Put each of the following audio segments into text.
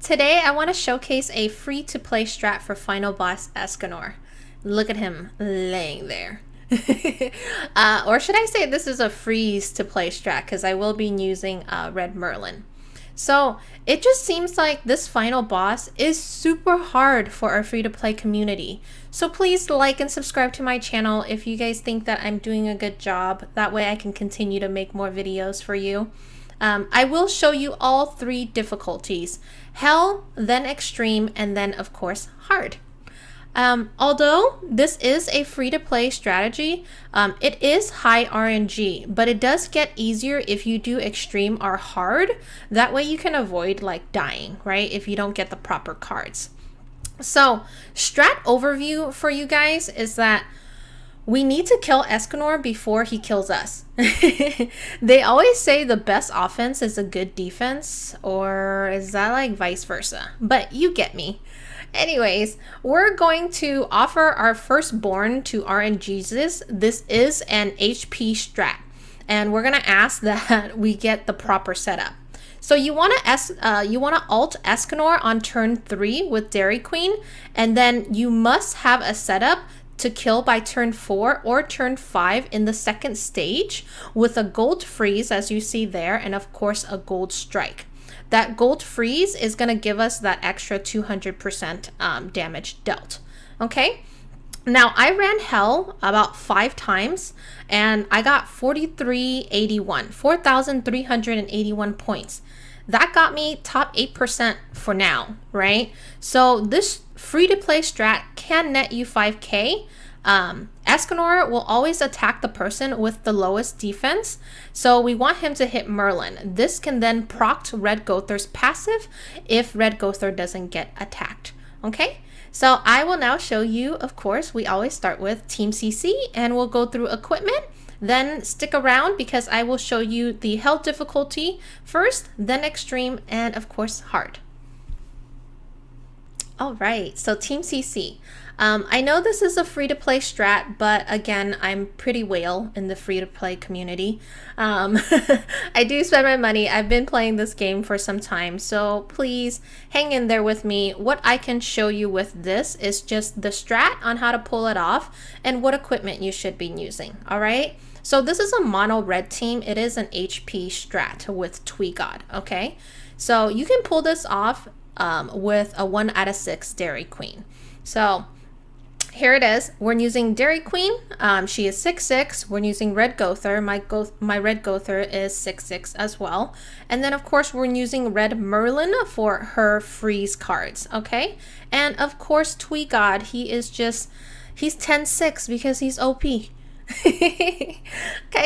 Today I want to showcase a free-to-play strat for final boss Escanor. Look at him laying there. Or should I say this is a freeze-to-play strat, because I will be using Red Merlin. So it just seems like this final boss is super hard for our free-to-play community. So please like and subscribe to my channel if you guys think that I'm doing a good job. That way I can continue to make more videos for you. I will show you all three difficulties: Hell, then Extreme, and then of course Hard. Although this is a free-to-play strategy, it is high RNG, but it does get easier if you do Extreme or Hard. That way you can avoid like dying, right, if you don't get the proper cards. So strat overview for you guys is that we need to kill Escanor before he kills us. They always say the best offense is a good defense, or is that like vice versa? But you get me. Anyways, we're going to offer our firstborn to RNGesus. This is an HP strat, and we're gonna ask that we get the proper setup. So you want to alt Escanor on turn 3 with DeriQueen, and then you must have a setup to kill by turn 4 or turn 5 in the second stage with a gold freeze, as you see there, and of course a gold strike. That gold freeze is going to give us that extra 200% damage dealt. Okay, now I ran Hell about 5 times and I got 4,381 points. That got me top 8% for now, right? So this free-to-play strat can net you 5k. Escanor will always attack the person with the lowest defense, so we want him to hit Merlin. This can then proc Red Gowther's passive if Red Gowther doesn't get attacked. Okay, so I will now show you, of course, we always start with Team CC, and we'll go through equipment. Then stick around because I will show you the Hell difficulty first, then Extreme, and of course Hard. All right, so Team CC. I know this is a free-to-play strat, but again, I'm pretty whale in the free-to-play community. I do spend my money. I've been playing this game for some time, so please hang in there with me. What I can show you with this is just the strat on how to pull it off and what equipment you should be using, all right? So this is a mono red team. It is an HP strat with Twigod, okay? So you can pull this off with a 1 out of 6 DeriQueen. So here it is. We're using DeriQueen. She is 6'6". We're using Red Gowther. My Red Gowther is 6'6" as well. And then of course we're using Red Merlin for her freeze cards, okay? And of course Twigod, he's 10'6" because he's OP. Okay,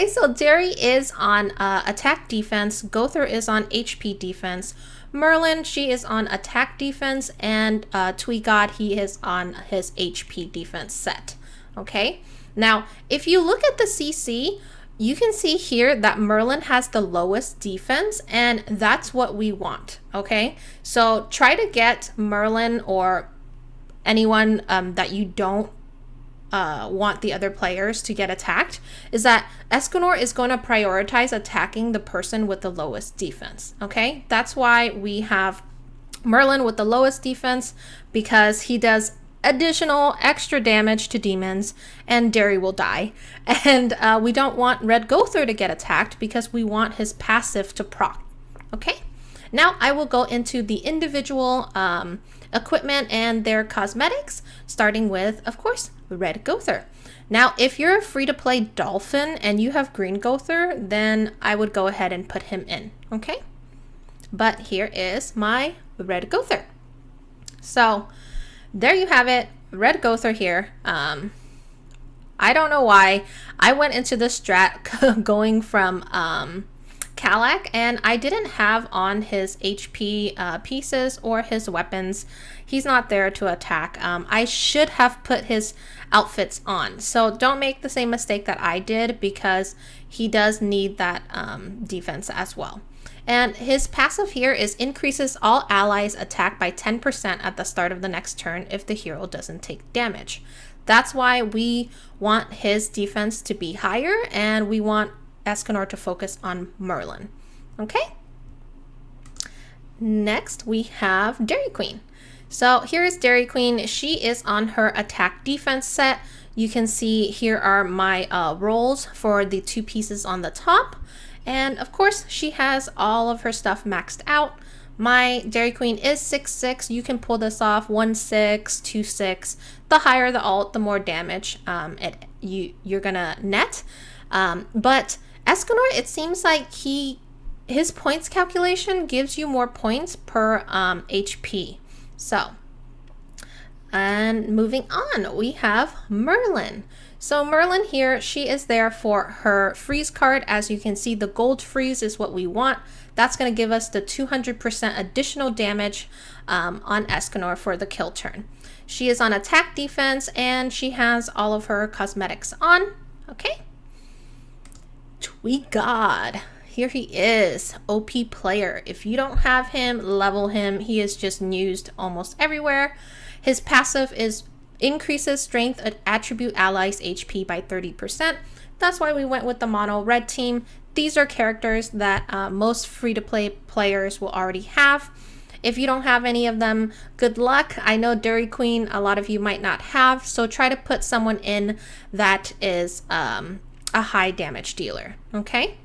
so Deri is on attack defense, Gowther is on HP defense, Merlin, she is on attack defense, and Twigod, he is on his HP defense set. Okay, now if you look at the CC, you can see here that Merlin has the lowest defense, and that's what we want. Okay, so try to get Merlin or anyone that you don't want the other players to get attacked, is that Escanor is going to prioritize attacking the person with the lowest defense. Okay, that's why we have Merlin with the lowest defense, because he does additional extra damage to demons and Deri will die. And we don't want Red Gowther to get attacked because we want his passive to proc. Okay, now I will go into the individual equipment and their cosmetics, starting with, of course, Red Gowther. Now, if you're a free-to-play Dolphin and you have Green Gowther, then I would go ahead and put him in, okay? But here is my Red Gowther. So there you have it, Red Gowther here. I don't know why I went into this strat going from Kalak, and I didn't have on his HP pieces or his weapons. He's not there to attack. I should have put his outfits on, so don't make the same mistake that I did, because he does need that defense as well. And his passive here is increases all allies attack by 10% at the start of the next turn if the hero doesn't take damage. That's why we want his defense to be higher, and we want Escanor to focus on Merlin. Okay, Next, we have DeriQueen. So here is DeriQueen. She is on her attack defense set. You can see here are my rolls for the 2 pieces on the top. And of course, she has all of her stuff maxed out. My DeriQueen is 6/6. You can pull this off 1/6, 2/6. The higher the ult, the more damage you're gonna net. But Escanor, it seems like his points calculation gives you more points per HP. So, and moving on, we have Merlin. So Merlin here, she is there for her freeze card. As you can see, the gold freeze is what we want. That's going to give us the 200% additional damage on Escanor for the kill turn. She is on attack defense and she has all of her cosmetics on. Okay. Twigod. Here he is, OP player. If you don't have him, level him. He is just used almost everywhere. His passive is increases strength attribute allies HP by 30%. That's why we went with the mono red team. These are characters that most free-to-play players will already have. If you don't have any of them, good luck. I know DeriQueen, a lot of you might not have, so try to put someone in that is a high damage dealer, okay?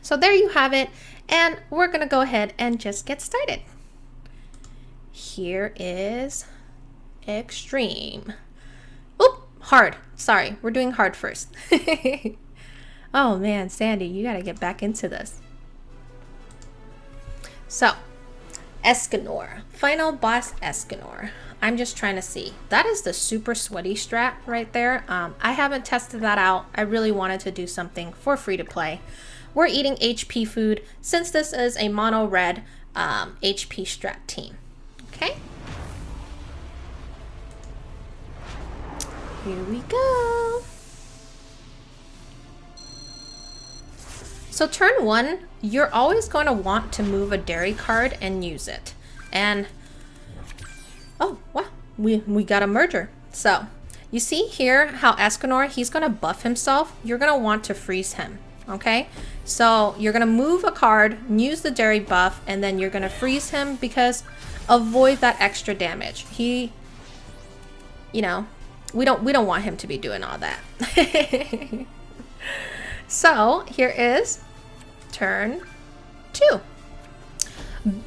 So there you have it, and we're gonna go ahead and just get started. Here is extreme. Oop, hard. Sorry, we're doing hard first. Oh man, Sandy, you gotta get back into this. So, Escanor. Final boss Escanor. I'm just trying to see. That is the super sweaty strat right there. I haven't tested that out. I really wanted to do something for free to play. We're eating HP food since this is a mono red HP strat team. Okay. Here we go. So turn 1, you're always going to want to move a Deri card and use it. And oh wow, we got a merger. So you see here how Escanor, he's going to buff himself. You're going to want to freeze him. Okay, so you're going to move a card, use the Deri buff, and then you're going to freeze him because avoid that extra damage. He, you know, we don't want him to be doing all that. So here is turn 2.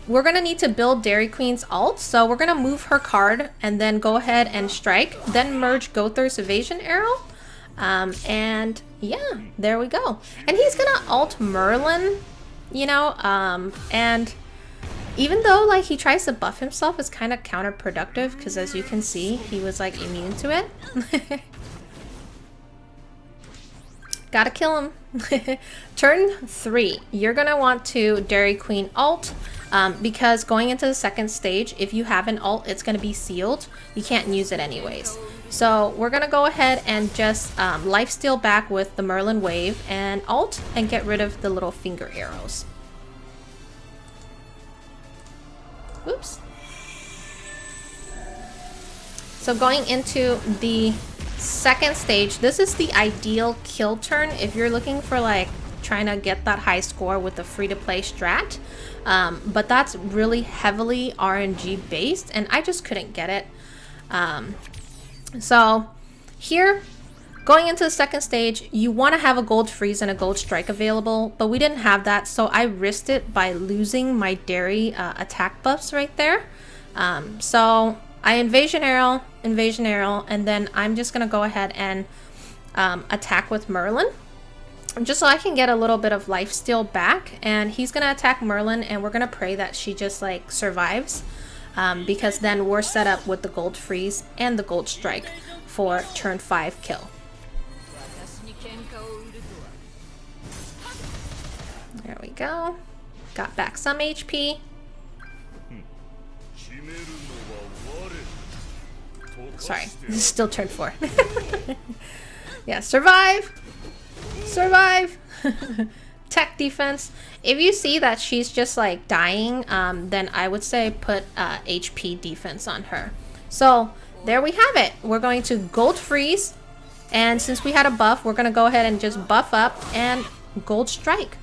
We're gonna need to build DeriQueen's ult, so we're gonna move her card and then go ahead and strike, then merge Gowther's evasion arrow. And yeah, there we go. And he's gonna ult Merlin, you know, and even though like he tries to buff himself, it's kind of counterproductive because as you can see, he was like immune to it. Gotta kill him. Turn 3, you're gonna want to DeriQueen ult because going into the second stage, if you have an ult, it's gonna be sealed. You can't use it anyways. So we're gonna go ahead and just lifesteal back with the Merlin wave and ult and get rid of the little finger arrows. Oops. So going into the second stage, this is the ideal kill turn if you're looking for like trying to get that high score with the free-to-play strat, but that's really heavily RNG based and I just couldn't get it. So here, going into the second stage, you want to have a gold freeze and a gold strike available, but we didn't have that, so I risked it by losing my Deri attack buffs right there. So I invasion arrow, and then I'm just gonna go ahead and attack with Merlin, just so I can get a little bit of life steal back. And he's gonna attack Merlin, and we're gonna pray that she just like survives, because then we're set up with the gold freeze and the gold strike for turn 5 kill. There we go. Got back some HP. Sorry, this is still turn 4. Yeah, survive! Survive! Tech defense. If you see that she's just like dying, then I would say put HP defense on her. So there we have it. We're going to gold freeze, and since we had a buff, we're going to go ahead and just buff up and gold strike.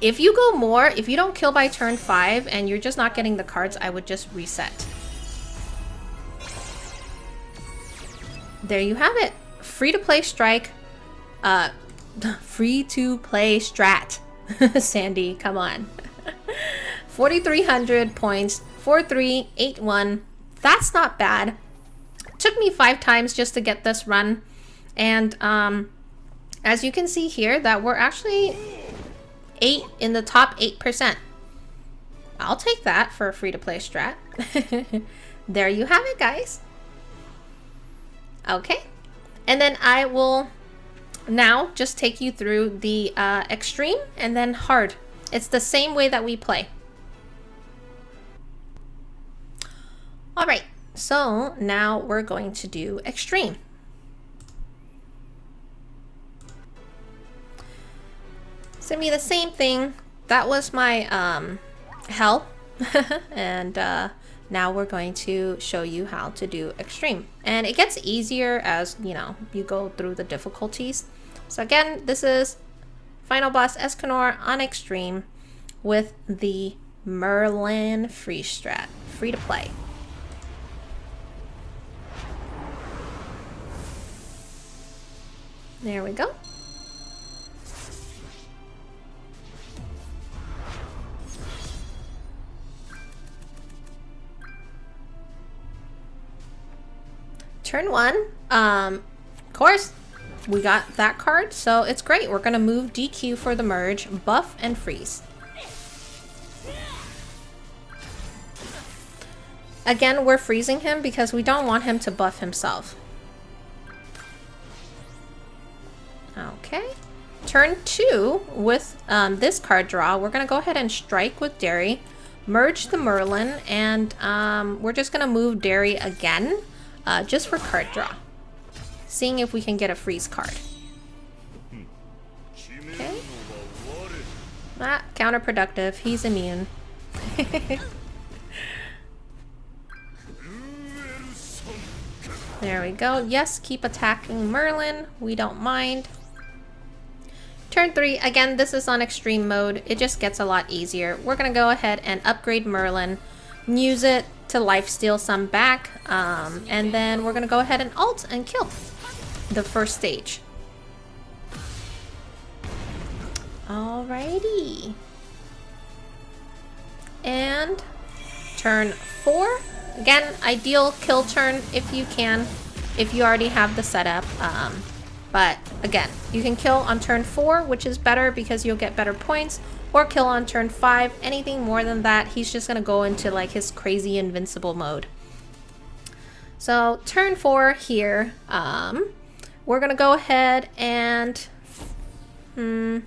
If you go more, if you don't kill by turn 5 and you're just not getting the cards, I would just reset. There you have it. Free to play strike. Free to play strat. Sandy, come on. 4,300 points. 4,381. That's not bad. Took me 5 times just to get this run. And as you can see here, that we're actually in the top 8%. I'll take that for a free-to-play strat. There you have it, guys. Okay. And then I will now just take you through the extreme and then hard. It's the same way that we play. All right. So now we're going to do extreme. It's gonna be the same thing. That was my hell. And now we're going to show you how to do extreme. And it gets easier as, you know, you go through the difficulties. So again, this is Final Boss Escanor on extreme with the Merlin free strat, free to play. There we go. Turn 1, of course, we got that card, so it's great. We're gonna move DQ for the merge, buff and freeze. Again, we're freezing him because we don't want him to buff himself. Okay. Turn 2 with this card draw, we're gonna go ahead and strike with Deri, merge the Merlin, and we're just gonna move Deri again. Just for card draw. Seeing if we can get a freeze card. Okay. Ah, counterproductive. He's immune. There we go. Yes, keep attacking Merlin. We don't mind. Turn 3. Again, this is on extreme mode. It just gets a lot easier. We're going to go ahead and upgrade Merlin. Use it to lifesteal some back, and then we're gonna go ahead and ult and kill the first stage. Alrighty. And turn 4. Again, ideal kill turn if you can, if you already have the setup. But again, you can kill on turn 4, which is better because you'll get better points. Or kill on turn 5. Anything more than that, he's just gonna go into like his crazy invincible mode. So turn 4 here, we're gonna go ahead and I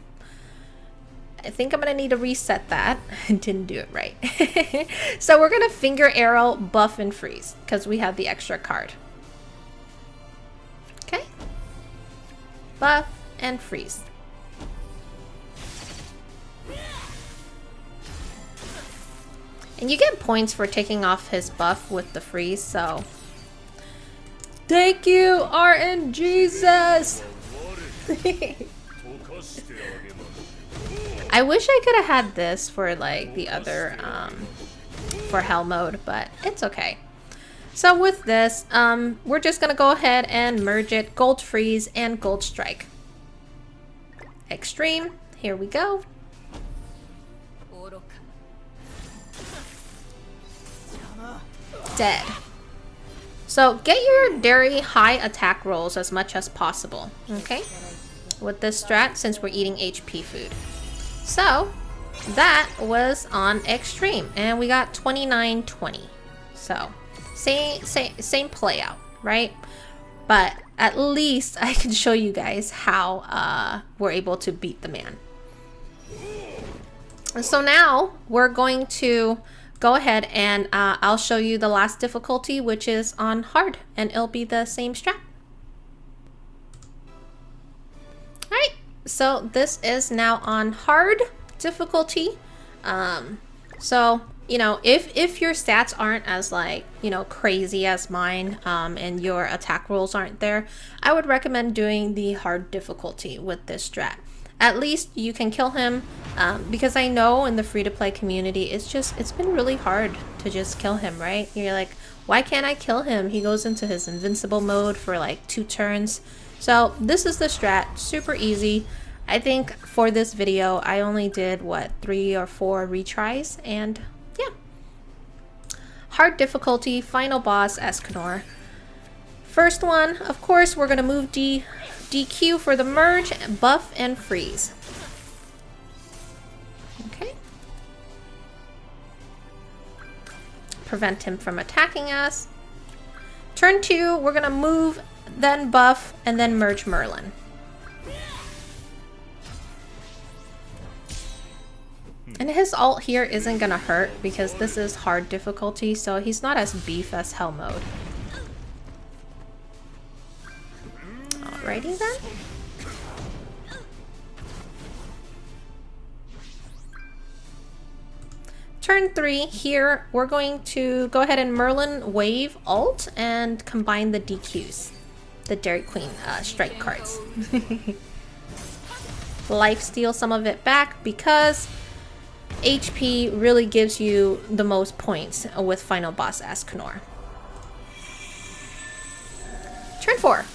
think I'm gonna need to reset that. I didn't do it right. So we're gonna finger arrow, buff and freeze because we have the extra card. Okay, buff and freeze. And you get points for taking off his buff with the freeze, so... Thank you, RNGesus! I wish I could have had this for, like, the other, for hell mode, but it's okay. So with this, we're just gonna go ahead and merge it, gold freeze and gold strike. Extreme, here we go. Dead. So get your Deri high attack rolls as much as possible, okay? With this strat, since we're eating HP food. So that was on extreme, and we got 29-20. So same play out, right? But at least I can show you guys how we're able to beat the man. So now we're going to go ahead and I'll show you the last difficulty, which is on hard, and it'll be the same strat. All right, so this is now on hard difficulty. So, you know, if your stats aren't as, like, you know, crazy as mine, and your attack rolls aren't there, I would recommend doing the hard difficulty with this strat. at least you can kill him. Because I know in the free-to-play community, it's been really hard to just kill him, right? You're like, why can't I kill him? He goes into his invincible mode for like 2 turns. So this is the strat, super easy. I think for this video, I only did, what, 3 or 4 retries, and yeah. Hard difficulty, final boss, Escanor. First one, of course, we're gonna move DQ for the merge, buff, and freeze. Okay. Prevent him from attacking us. Turn 2, we're gonna move, then buff, and then merge Merlin. And his ult here isn't gonna hurt because this is hard difficulty, so he's not as beef as hell mode. Alrighty then. Turn 3, here we're going to go ahead and Merlin wave ult and combine the DQs, the DeriQueen strike cards. Life steal some of it back because HP really gives you the most points with final boss Escanor. Turn 4.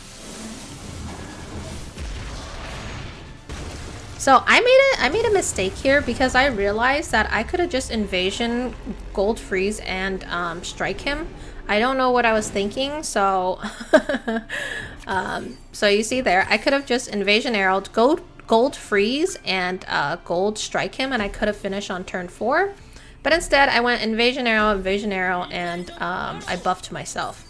So I made a mistake here because I realized that I could have just invasion, gold freeze, and strike him. I don't know what I was thinking, so so you see there, I could have just invasion arrowed, gold freeze, and gold strike him, and I could have finished on turn 4. But instead, I went invasion arrow, and I buffed myself.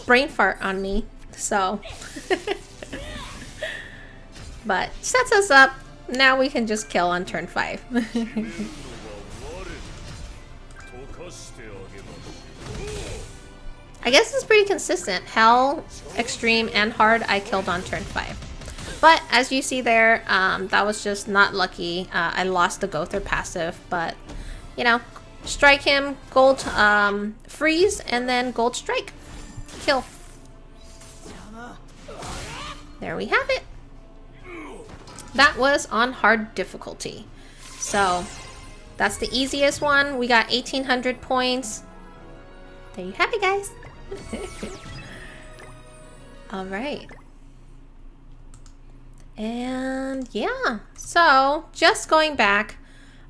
Brain fart on me, so. But sets us up. Now we can just kill on turn 5. I guess it's pretty consistent. Hell, extreme, and hard I killed on turn 5. But as you see there, that was just not lucky. I lost the Gowther passive, but you know, strike him, gold freeze, and then gold strike. Kill. There we have it. That was on hard difficulty. So that's the easiest one. We got 1800 points. There you have it, guys. All right. And yeah, so just going back,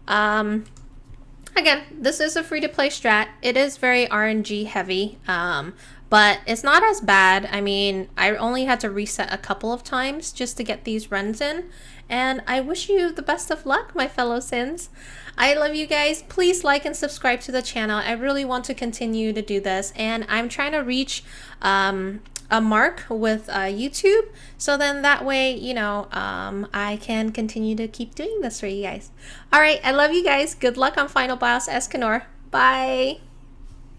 again, this is a free-to-play strat. It is very RNG heavy, but it's not as bad. I mean, I only had to reset a couple of times just to get these runs in. And I wish you the best of luck, my fellow Sins. I love you guys. Please like and subscribe to the channel. I really want to continue to do this. And I'm trying to reach a mark with YouTube. So then that way, you know, I can continue to keep doing this for you guys. All right. I love you guys. Good luck on Final Boss Escanor. Bye.